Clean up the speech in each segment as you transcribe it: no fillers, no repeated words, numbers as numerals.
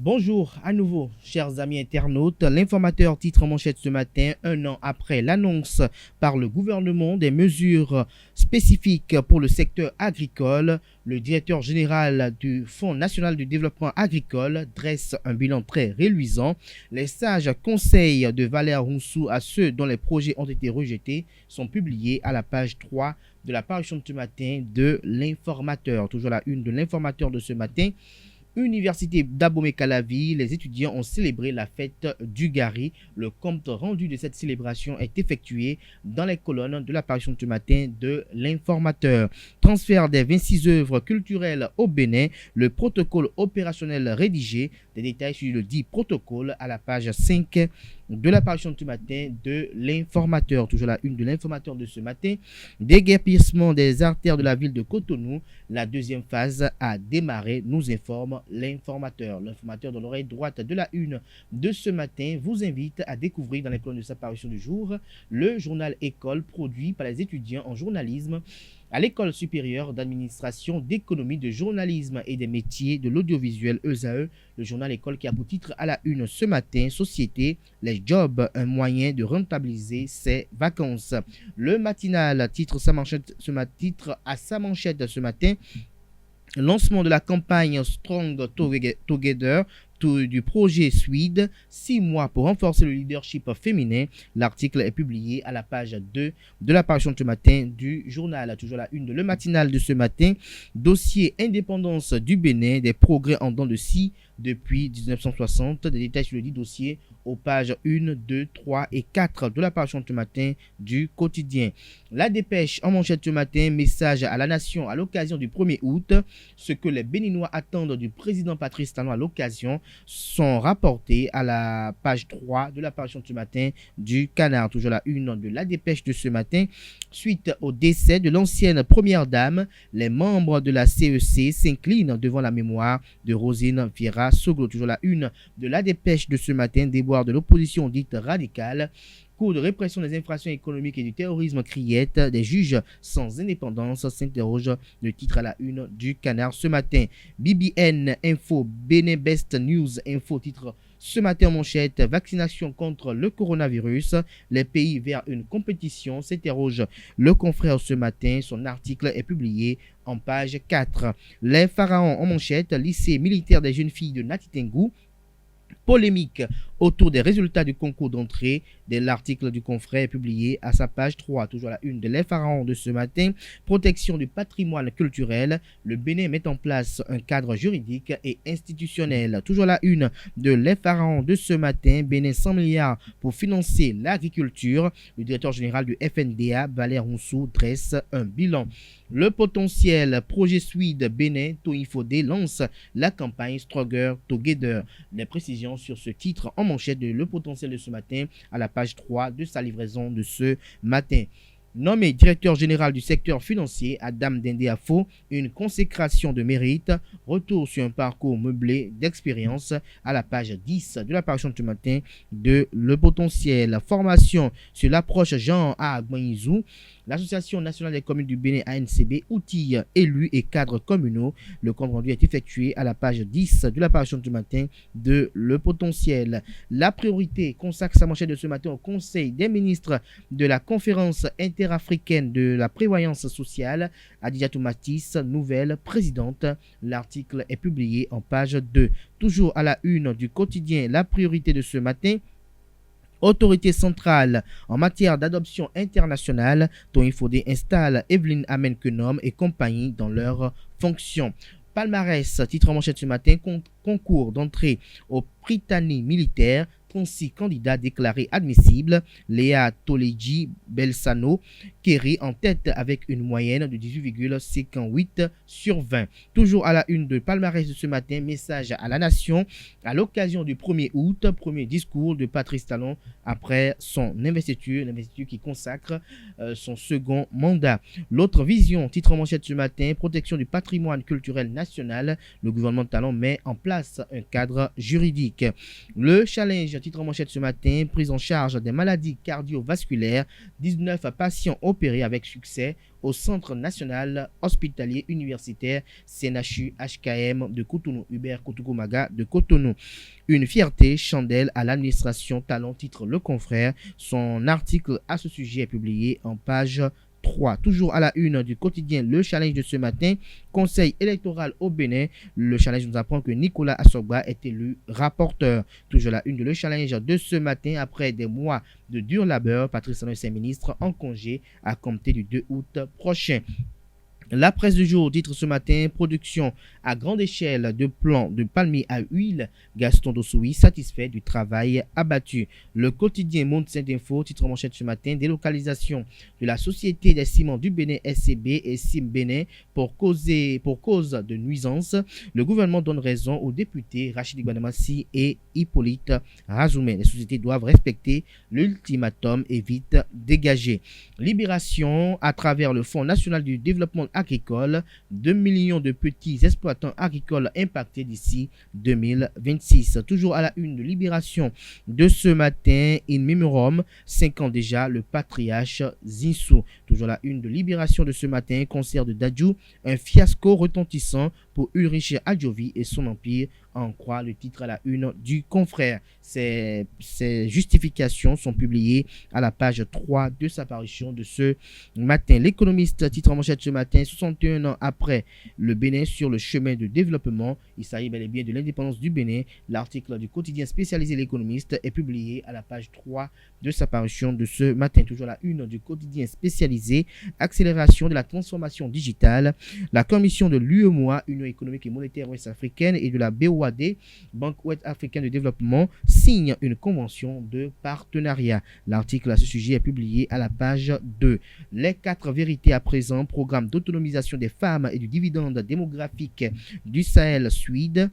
Bonjour à nouveau, chers amis internautes. L'informateur titre en manchette ce matin, un an après l'annonce par le gouvernement des mesures spécifiques pour le secteur agricole, le directeur général du Fonds national du développement agricole dresse un bilan très reluisant. Les sages conseils de Valère Roussou à ceux dont les projets ont été rejetés sont publiés à la page 3 de la parution de ce matin de l'informateur. Toujours la une de l'informateur de ce matin. Université d'Abomey-Calavi, les étudiants ont célébré la fête du Gari. Le compte rendu de cette célébration est effectué dans les colonnes de l'apparition de ce matin de l'informateur. Transfert des 26 œuvres culturelles au Bénin, le protocole opérationnel rédigé. Des détails sur le dit protocole à la page 5 de l'apparition de ce matin de l'informateur. Toujours la une de l'informateur de ce matin. Déguerpissement des artères de la ville de Cotonou. La deuxième phase a démarré, nous informe l'informateur. L'informateur de l'oreille droite de la une de ce matin vous invite à découvrir dans les colonnes de sa parution du jour le journal École produit par les étudiants en journalisme à l'École supérieure d'administration, d'économie, de journalisme et des métiers de l'audiovisuel ESAE, le journal École qui a pour titre à la une ce matin, Société, les jobs, un moyen de rentabiliser ses vacances. Le matinal titre à sa manchette ce matin, lancement de la campagne Strong Together du projet Swede, 6 mois pour renforcer le leadership féminin. L'article est publié à la page 2 de l'apparition de ce matin du journal. Toujours la une de le matinal de ce matin. Dossier indépendance du Bénin, des progrès en dents de scie depuis 1960. Des détails sur le dit dossier aux pages 1, 2, 3 et 4 de l'apparition de ce matin du quotidien. La dépêche en manchette ce matin, message à la nation à l'occasion du 1er août. Ce que les Béninois attendent du président Patrice Talon à l'occasion sont rapportés à la page 3 de l'apparition de ce matin du Canard. Toujours la une de la dépêche de ce matin. Suite au décès de l'ancienne première dame, les membres de la CEC s'inclinent devant la mémoire de Rosine Vieira Soglo. Toujours la une de la dépêche de ce matin. Déboire de l'opposition dite radicale. Cours de répression des infractions économiques et du terrorisme criette, des juges sans indépendance s'interroge, le titre à la une du Canard ce matin. BBN Info, Bénin Best News Info, titre ce matin en manchette, vaccination contre le coronavirus, les pays vers une compétition s'interroge le confrère ce matin, son article est publié en page 4. Les pharaons en manchette, lycée militaire des jeunes filles de Natitengu, polémique autour des résultats du concours d'entrée. L'article du confrère est publié à sa page 3. Toujours la une de Les Pharaons de ce matin. Protection du patrimoine culturel. Le Bénin met en place un cadre juridique et institutionnel. Toujours la une de Les Pharaons de ce matin. Bénin 100 milliards pour financer l'agriculture. Le directeur général du FNDA, Valère Roussou, dresse un bilan. Le potentiel projet Swede Bénin, Toifodé lance la campagne Stronger Together. Les précisions sur ce titre en manchette de Le potentiel de ce matin à la page 3 de sa livraison de ce matin. Nommé directeur général du secteur financier, Adam Dendeafo, une consécration de mérite, retour sur un parcours meublé d'expérience à la page 10 de l'apparition de ce matin de Le potentiel. Formation sur l'approche genre à Agbanizou. L'Association nationale des communes du Bénin ANCB outille élus et cadres communaux. Le compte rendu est effectué à la page 10 de l'apparition de ce matin de Le potentiel. La priorité consacre sa manchette de ce matin au Conseil des ministres de la conférence interafricaine de la prévoyance sociale. Adjatou Matisse, nouvelle présidente. L'article est publié en page 2. Toujours à la une du quotidien, la priorité de ce matin. Autorité centrale en matière d'adoption internationale, Toifodé installe Evelyne Amen-Kenom et compagnie dans leurs fonctions. Palmarès, titre en manchette ce matin, concours d'entrée au Prytanée militaire, 36 candidats déclarés admissibles. Léa Toledji Belsano, Kerry en tête avec une moyenne de 18,58 sur 20. Toujours à la une de palmarès de ce matin, message à la nation à l'occasion du 1er août, premier discours de Patrice Talon après son investiture, l'investiture qui consacre son second mandat. L'autre vision, titre en manchette ce matin, protection du patrimoine culturel national. Le gouvernement de Talon met en place un cadre juridique. Le challenge titre en manchette ce matin, prise en charge des maladies cardiovasculaires, 19 patients opérés avec succès au Centre national hospitalier universitaire CNHU HKM de Cotonou, Hubert Kotoukomaga de Cotonou. Une fierté, chandelle à l'administration talent, titre Le Confrère. Son article à ce sujet est publié en page 3. Toujours à la une du quotidien Le Challenge de ce matin, conseil électoral au Bénin. Le Challenge nous apprend que Nicolas Assogba est élu rapporteur. Toujours à la une de Le Challenge de ce matin, après des mois de dur labeur, Patrice Talon et ses ministres en congé à compter du 2 août prochain. La presse du jour titre ce matin, production à grande échelle de plants de palmiers à huile. Gaston Dossoui satisfait du travail abattu. Le quotidien Monde Saint Info titre en manchette ce matin, délocalisation de la Société des ciments du Bénin SCB et Sim Bénin pour cause de nuisance. Le gouvernement donne raison aux députés Rachid Gbanemassi et Hippolyte Razoumé. Les sociétés doivent respecter l'ultimatum et vite dégager. Libération à travers le Fonds national du développement agricole, 2 millions de petits exploitants agricoles impactés d'ici 2026. Toujours à la une de Libération de ce matin, in memoriam, 5 ans déjà, le patriarche Zinsou. Toujours à la une de Libération de ce matin, concert de Dadju, un fiasco retentissant pour Ulrich Adjovi et son empire, en croit le titre à la une du Confrère. Ces justifications sont publiées à la page 3 de sa parution de ce matin. L'économiste titre en manchette ce matin, 61 ans après le Bénin sur le chemin de développement. Il s'agit bel et bien de l'indépendance du Bénin. L'article du quotidien spécialisé L'économiste est publié à la page 3 de sa parution de ce matin. Toujours à la une du quotidien spécialisé, accélération de la transformation digitale. La commission de l'UEMOA, Union économique et monétaire ouest-africaine, et de la BOAD, Banque ouest-africaine de développement, signent une convention de partenariat. L'article à ce sujet est publié à la page 2. Les 4 vérités à présent, programme d'autonomisation des femmes et du dividende démographique du Sahel Suède.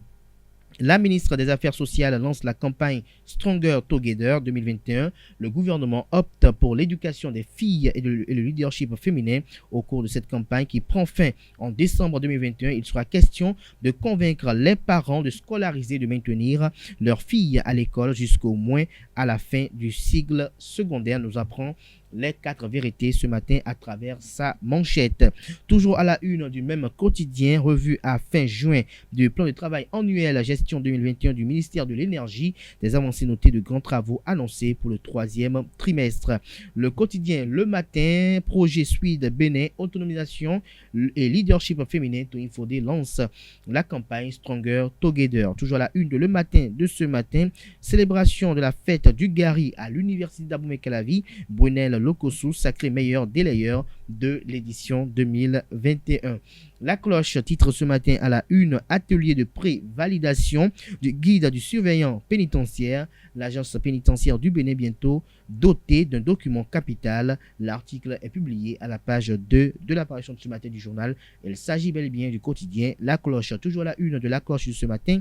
La ministre des Affaires sociales lance la campagne Stronger Together 2021. Le gouvernement opte pour l'éducation des filles et le leadership féminin. Au cours de cette campagne qui prend fin en décembre 2021, il sera question de convaincre les parents de scolariser, de maintenir leurs filles à l'école jusqu'au moins à la fin du cycle secondaire, nous apprend les 4 vérités ce matin à travers sa manchette. Toujours à la une du même quotidien, revue à fin juin du plan de travail annuel gestion 2021 du ministère de l'Énergie, des avancées notées de grands travaux annoncés pour le 3e trimestre. Le quotidien Le Matin, projet Suède Bénin, autonomisation et leadership féminin, Tony Fodé lance la campagne Stronger Together. Toujours à la une de Le Matin de ce matin, célébration de la fête du Gari à l'université d'Abomey-Calavi, Brunel Lokosu, sacré meilleur délayeur de l'édition 2021. La cloche titre ce matin à la une, atelier de pré-validation du guide du surveillant pénitentiaire. L'agence pénitentiaire du Bénin bientôt dotée d'un document capital. L'article est publié à la page 2 de l'apparition de ce matin du journal. Il s'agit bel et bien du quotidien La Cloche. Toujours à la une de La Cloche de ce matin.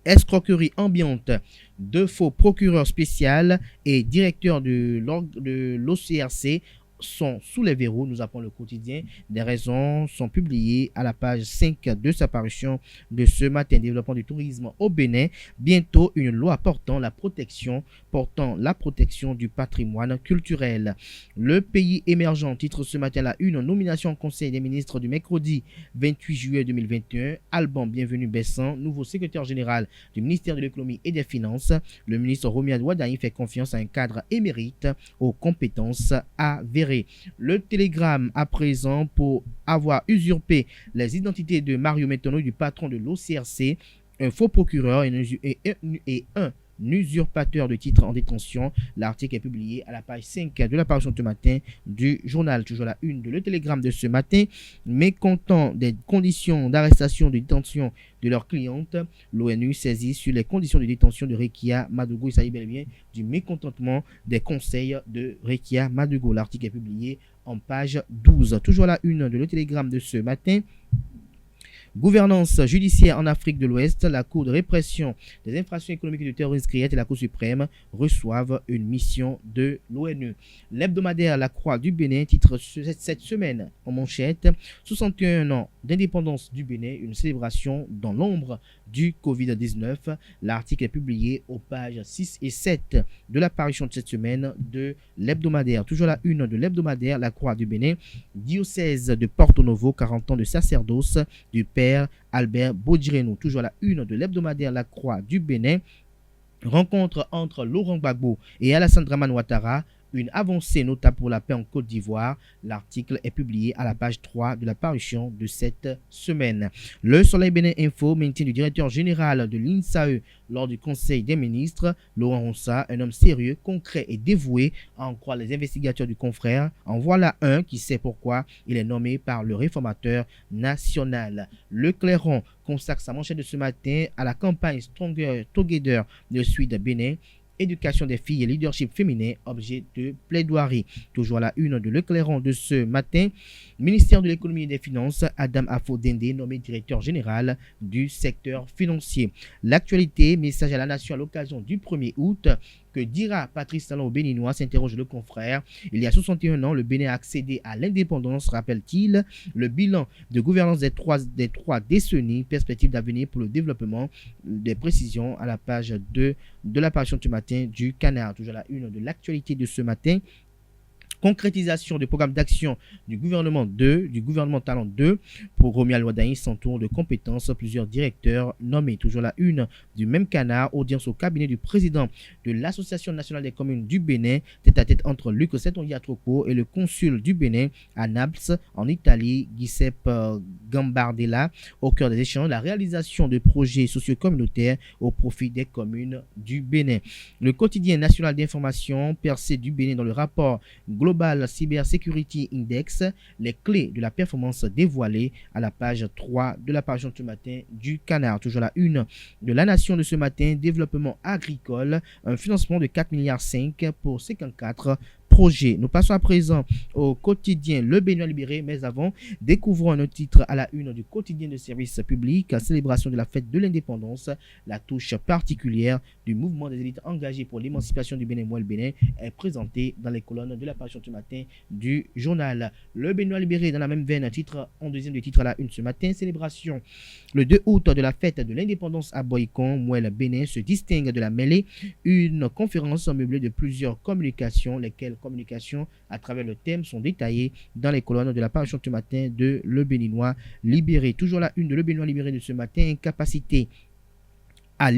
Escroquerie ambiante, 2 faux procureurs spéciaux et directeurs de l'OCRC sont sous les verrous, nous apprend le quotidien. Des raisons sont publiées à la page 5 de sa parution de ce matin. Développement du tourisme au Bénin. Bientôt une loi portant la protection du patrimoine culturel. Le pays émergent titre ce matin la une, nomination au Conseil des ministres du mercredi 28 juillet 2021. Alban Bienvenu Bessan, nouveau secrétaire général du ministère de l'économie et des finances. Le ministre Romiad Wadaï fait confiance à un cadre émérite aux compétences avérées. Le télégramme à présent pour avoir usurpé les identités de Mario Métono, du patron de l'OCRC, un faux procureur et un usurpateur de titre en détention. L'article est publié à la page 5 de la parution de matin du journal. Toujours la une de Le Télégramme de ce matin. Mécontent des conditions d'arrestation de détention de leur cliente, l'ONU saisit sur les conditions de détention de Rekia Madougou. Il s'agit bel et bien du mécontentement des conseils de Rekia Madougou. L'article est publié en page 12. Toujours la une de Le Télégramme de ce matin. Gouvernance judiciaire en Afrique de l'Ouest, la Cour de répression des infractions économiques et du terrorisme CRIET et la Cour suprême reçoivent une mission de l'ONU. L'hebdomadaire La Croix du Bénin titre cette semaine en manchette 61 ans d'indépendance du Bénin, une célébration dans l'ombre du Covid-19. L'article est publié aux pages 6 et 7 de la parution de cette semaine de l'hebdomadaire. Toujours la une de l'hebdomadaire La Croix du Bénin, diocèse de Porto Novo, 40 ans de sacerdoce du père Albert Bodjirenou. Toujours la une de l'hebdomadaire La Croix du Bénin, rencontre entre Laurent Gbagbo et Alassane Dramane Ouattara, une avancée notable pour la paix en Côte d'Ivoire. L'article est publié à la page 3 de la parution de cette semaine. Le Soleil Bénin Info maintient du directeur général de l'INSAE lors du Conseil des ministres. Laurent Ronsa, un homme sérieux, concret et dévoué, à en croire les investigateurs du confrère. En voilà un qui sait pourquoi il est nommé par le réformateur national. Le Clairon consacre sa manchette de ce matin à la campagne Stronger Together de Suite Bénin. Éducation des filles et leadership féminin, objet de plaidoirie. Toujours à la une de Le Clairon de ce matin, ministère de l'économie et des finances, Adam Afo-Dende nommé directeur général du secteur financier. L'actualité, message à la nation à l'occasion du 1er août. Que dira Patrice Talon au Béninois, s'interroge le confrère. Il y a 61 ans, le Bénin a accédé à l'indépendance, rappelle-t-il. Le bilan de gouvernance des trois décennies, perspective d'avenir pour le développement, des précisions à la page 2 de la parution du matin du Canard. Toujours la une de l'actualité de ce matin. Concrétisation du programme d'action du gouvernement Talon 2 pour Romuald Wadaï, sans tour de compétences, plusieurs directeurs nommés. Toujours la une du même Canard, audience au cabinet du président de l'Association nationale des communes du Bénin, tête à tête entre Luc Setondiatroko et le consul du Bénin à Naples en Italie, Giuseppe Gambardella. Au cœur des échanges, la réalisation de projets socio-communautaires au profit des communes du Bénin. Le quotidien national d'information percé du Bénin dans le rapport Global Cybersecurity Index, les clés de la performance dévoilées à la page 3 de la parution de ce matin du Canard. Toujours la une de la Nation de ce matin, développement agricole, un financement de 4,5 milliards pour 54 projets. Nous passons à présent au quotidien Le Béninois Libéré, mais avant, découvrons un autre titre à la une du quotidien de service public, célébration de la fête de l'indépendance, la touche particulière du mouvement des élites engagées pour l'émancipation du Bénin, le Bénin, est présentée dans les colonnes de la parution du matin du journal. Le Béninois Libéré, dans la même veine, titre en deuxième des titres à la une ce matin, célébration le 2 août de la fête de l'indépendance à Boycon, Mouel Bénin se distingue de la mêlée, une conférence meublée de plusieurs communications, lesquelles communications à travers le thème sont détaillées dans les colonnes de la parution du matin de Le Béninois Libéré. Toujours la une de Le Béninois Libéré de ce matin, incapacité à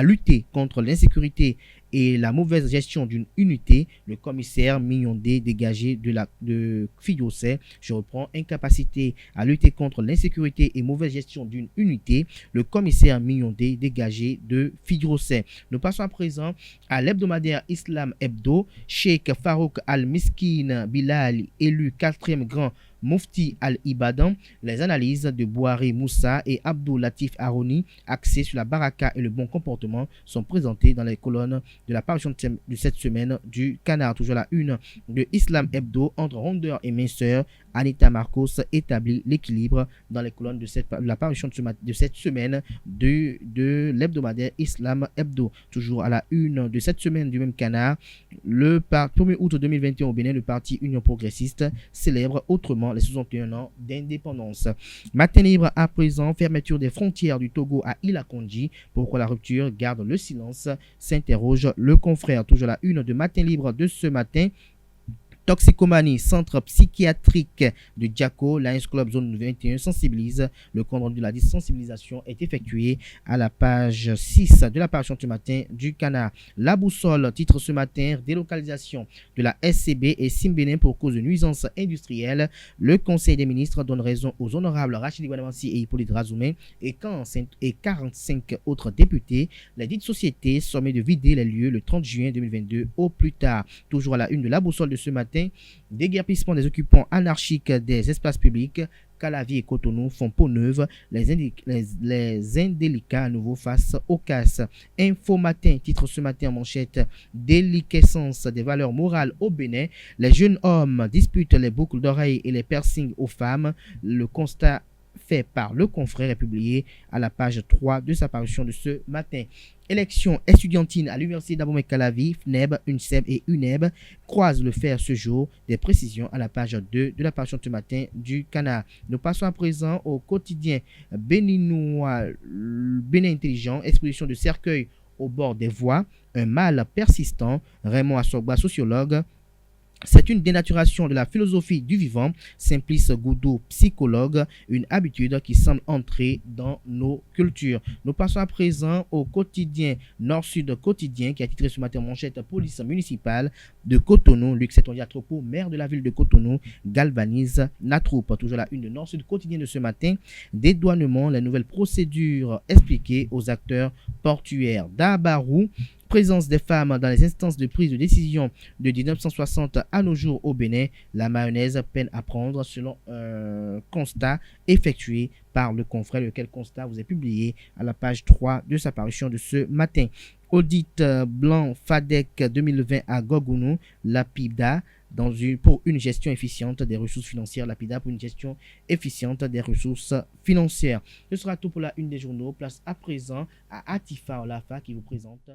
lutter contre l'insécurité et la mauvaise gestion d'une unité, le commissaire Mignondé dégagé de Fidjosset. Je reprends, incapacité à lutter contre l'insécurité et mauvaise gestion d'une unité, le commissaire Mignondé dégagé de Fidjosset. Nous passons à présent à l'hebdomadaire Islam Hebdo. Cheikh Farouk Al-Miskin Bilal, élu 4e grand Mufti Al-Ibadan, les analyses de Bouhari Moussa et Abdou Latif Harouni, axées sur la baraka et le bon comportement, sont présentées dans les colonnes de la parution de cette semaine du Canard. Toujours la une de Islam Hebdo, entre rondeur et minceur, Anita Marcos établit l'équilibre dans les colonnes de la parution de cette semaine de l'hebdomadaire Islam Hebdo. Toujours à la une de cette semaine du même Canard, le 1er août 2021 au Bénin, le parti Union Progressiste célèbre autrement les 61 ans d'indépendance. Matin libre à présent, fermeture des frontières du Togo à Ilakonji. Pourquoi la rupture garde le silence, s'interroge le confrère. Toujours la une de Matin libre de ce matin. Toxicomanie, centre psychiatrique de Djako, Lions Club Zone 21 sensibilise. Le compte rendu de la sensibilisation est effectué à la page 6 de la parution du matin du Canard. La boussole titre ce matin, délocalisation de la SCB et Simbénin pour cause de nuisances industrielles. Le Conseil des ministres donne raison aux honorables Rachid Guadamansi et Hippolyte Razoumé et 45 autres députés. Les dites sociétés sommet de vider les lieux le 30 juin 2022 au plus tard. Toujours à la une de la boussole de ce matin, déguerpissement des occupants anarchiques des espaces publics. Calavier et Cotonou font peau neuve, les indélicats à nouveau face aux casses. Info Matin titre ce matin en manchette, déliquescence des valeurs morales au Bénin. Les jeunes hommes disputent les boucles d'oreilles et les piercings aux femmes. Le constat fait par le confrère est publié à la page 3 de sa parution de ce matin. Élections estudiantines à l'université d'Abomey-Calavi, FNEB, UNSEB et UNEB croisent le fer ce jour. Des précisions à la page 2 de la parution de ce matin du Canard. Nous passons à présent au quotidien béninois Bénin Intelligent, exposition de cercueil au bord des voies, un mal persistant. Raymond Assorba, sociologue. C'est une dénaturation de la philosophie du vivant. Simplice Goudou, psychologue, une habitude qui semble entrer dans nos cultures. Nous passons à présent au quotidien Nord-Sud quotidien qui a titré ce matin manchette police municipale de Cotonou. Luc Setondia-Tropo, maire de la ville de Cotonou, galvanise la troupe. Toujours la une de Nord-Sud quotidien de ce matin. Dédouanement, les nouvelles procédures expliquées aux acteurs portuaires d'Abarou. Présence des femmes dans les instances de prise de décision de 1960 à nos jours au Bénin, la mayonnaise peine à prendre selon un constat effectué par le confrère, lequel constat vous est publié à la page 3 de sa parution de ce matin. Audit blanc FADEC 2020 à Gogounou, Lapida, pour une gestion efficiente des ressources financières, Lapida pour une gestion efficiente des ressources financières. Ce sera tout pour la une des journaux. Place à présent à Atifa Olafa qui vous présente